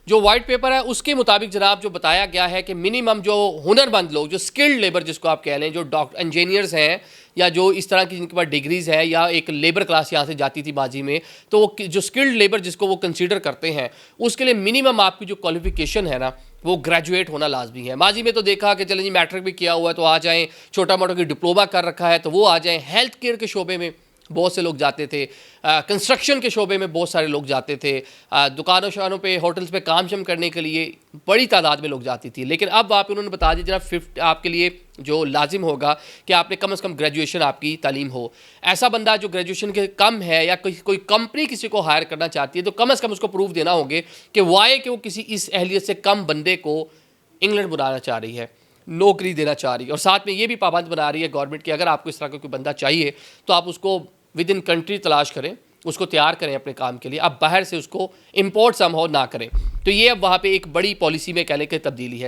जो white paper है उसके मुताबिक जनाब जो बताया गया है कि मिनिमम जो हुनरमंद लोग, जो स्किल्ड लेबर जिसको आप कह लें, जो डॉक्टर इंजीनियर्स हैं या जो इस तरह की जिनके पास डिग्रीज है या एक लेबर क्लास यहाँ से जाती थी माजी में, तो वो जो स्किल्ड लेबर जिसको वो कंसीडर करते हैं उसके लिए मिनिमम आपकी जो क्वालिफिकेशन है ना वो ग्रेजुएट होना लाजमी है। माजी में तो देखा कि चलें जी मैट्रिक भी किया हुआ है तो आ जाएं, छोटा मोटा कोई डिप्लोमा कर रखा है तो वो आ जाएं। हेल्थ केयर के शोबे में बहुत से लोग जाते थे, कंस्ट्रक्शन के शोबे में बहुत सारे लोग जाते थे, दुकानों शानों पे होटल्स पे काम शम करने के लिए बड़ी तादाद में लोग जाती थी। लेकिन अब आप उन्होंने बता दिया जनाब आपके लिए जो लाजिम होगा कि आपने कम से कम ग्रेजुएशन आपकी तालीम हो। ऐसा बंदा जो ग्रेजुएशन के कम है या कोई कंपनी किसी को हायर करना चाहती है तो कम से कम उसको प्रूफ देना होंगे कि वाई कि वो किसी इस अहलियत से कम बंदे को इंग्लैंड बुलाना चाह रही है, नौकरी देना चाह रही है, और साथ में ये भी पाबंद बना रही है गवर्नमेंट कि अगर आपको इस तरह का कोई बंदा चाहिए तो आप उसको विद इन कंट्री तलाश करें, उसको तैयार करें अपने काम के लिए, आप बाहर से उसको इम्पोर्ट समहाउ ना करें। तो ये अब वहाँ पे एक बड़ी पॉलिसी में कहने की तब्दीली है।